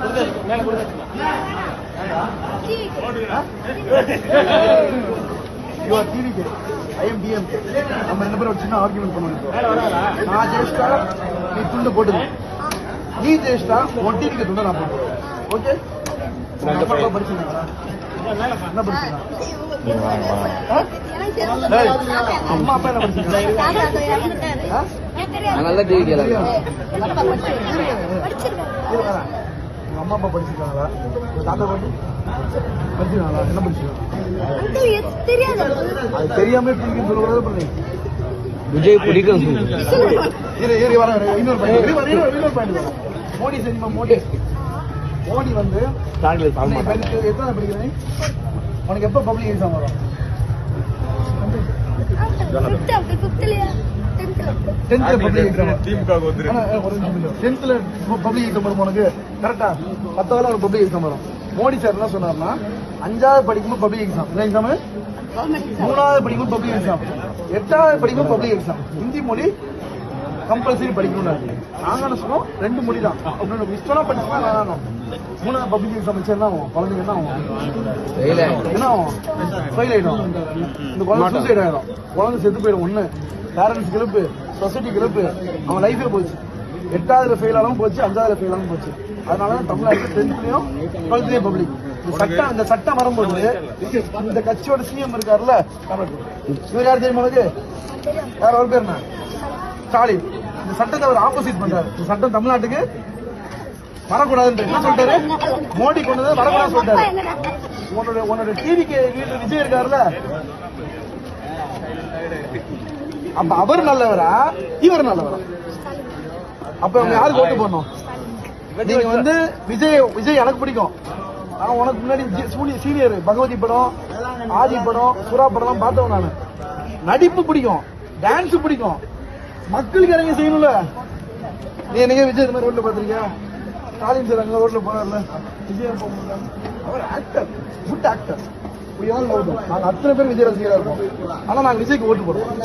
You are TDK. I am DMK. நம்ம ரெண்டு பேரும் ஒரு சின்ன ஆர்குமெண்ட் பண்ணிருக்கோம். நான் ஜெயிச்சிட்டா நீ துண்டு போட்டுரு. நீ ஜெயிச்சிட்டா உன் டிவிக்கு துண்டை நான் போட்டுருவேன். ஓகே? நம்ம படிச்சிருக்கீங்களா? என்ன படிச்சீங்க? அம்மா அப்பா என்ன படிச்சிருக்காங்க? நல்லா டிவி அம்மா அப்பா படிச்சிருக்காங்களா? தாத்தா பாட்டி படிச்சிருக்காங்களா? என்ன படிச்சிருக்காங்க? அது தெரியாம பிடிக்கும் சொல்லுறது பண்ணி விஜய் பிடிக்கும் இன்னொரு பாயிண்ட் மோடி சரிமா மோடி வந்து எத்தனை படிக்கிறேன் உனக்கு எப்ப பப்ளிக் எக்ஸாம் வரும்? உனக்கு கரெக்டா 10வது ஒரு பப்ளிக் எக்ஸாம் வரும். மோடி சார் என்ன சொன்னார்னா 5வது படிக்கும்போது பப்ளிக் எக்ஸாம், 3வது படிக்கும்போது பப்ளிக் எக்ஸாம், 8வது படிக்கும்போது பப்ளிக் எக்ஸாம். ஹிந்தி மொழி கம்பல்சரி படிக்கணும். நாங்க என்ன சொன்னோம் 2 மொழி தான். இஷ்டம் படிச்சுனா வேணாம். 3வது பப்ளிக் எக்ஸாம் வச்சு என்ன ஆகும்? குழந்தைங்க என்ன ஆகும்? என்ன ஆகும்? ஃபெயில் ஆயிடும். இந்த குழந்தை சூசைட் ஆயிடும். குழந்தை செத்து போயிடும். ஒண்ணு பேரண்ட்ஸ் கிளப்பு, சொசைட்டி கிளப்பு, அவன் லைஃபே போச்சு. 8வது ஃபெயில் ஆனாலும் போச்சு, 5வது ஃபெயில் ஆனாலும் போச்சு. அதனால தமிழ்நாட்டுல 10th-லயும் 12th-லயும் பப்ளிக். இந்த சட்டம் வரும்போது இந்த கட்சியோட சிஎம் இருக்காருல்ல, இவர் யார் தெரியுமா உனக்கு? யார் அவர் பேர் என்ன? ஸ்டாலின். இந்த சட்டத்தை அவர் ஆப்போசிட் பண்றாரு. இந்த சட்டம் தமிழ்நாட்டுக்கு வரக்கூடாதுன்னு என்ன சொல்லிட்டாரு? மோடி கொண்டு வந்து வரக்கூடாது சொல்லிட்டாரு. உன்னோட டிவிக்கு லீடர் விஜய் இருக்காருல்ல, அப்ப அவர் நல்லவரா இவர் நல்லவரா? அப்ப அவங்க யாருக்கு ஓட்டு போடணும்? நீங்க வந்து விஜய் எனக்கு பிடிக்கும். நான் உனக்கு முன்னாடி சீனியர் பகவதி படம், ஆதி படம், சுறா படம் பார்த்தவன் நானு. நடிப்பு பிடிக்கும், டான்ஸ் பிடிக்கும், மக்களுக்கு இறங்கி செய்யணும்ல. நீ என்னங்க விஜய் இந்த மாதிரி ரோட்ல பாத்திருக்கியா? ஸ்டாலின் சார் அங்க ரோட்ல போனார்ல, விஜய் போக அவர் ஆக்டர், குட் ஆக்டர். நாங்க அத்தனை பேர் விஜய் ரசிகரா இருக்கோம். ஆனா நாங்க விஜய்க்கு ஓட்டு போடுவோம்.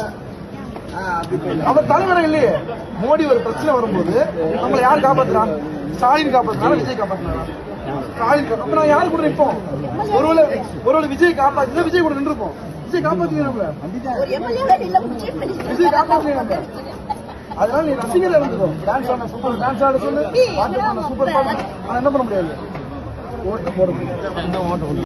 அவர் தலைவரே இல்லையே. மோடி ஒரு பிரச்சனை வரும்போது நம்மளை யார் காப்பாத்துறான்? ஸ்டாலின் காப்பாத்துறாங்க, விஜய் காப்பாத்துறாங்க. ஸ்டாலின் அப்ப நான் யாரு கூட நிற்போம்? ஒருவேளை விஜய் காப்பாத்து, விஜய் கூட நின்றுப்போம். விஜய் காப்பாத்துறீங்க, விஜய் காப்பாத்துறீங்க. அதனால நீ ரசிகர் இருந்துக்கோ. டான்ஸ் ஆன சூப்பர் டான்ஸ் ஆட சொல்லு, பாட்டு சூப்பர் பாட்டு. ஆனா என்ன பண்ண முடியாது? ஓட்டு போட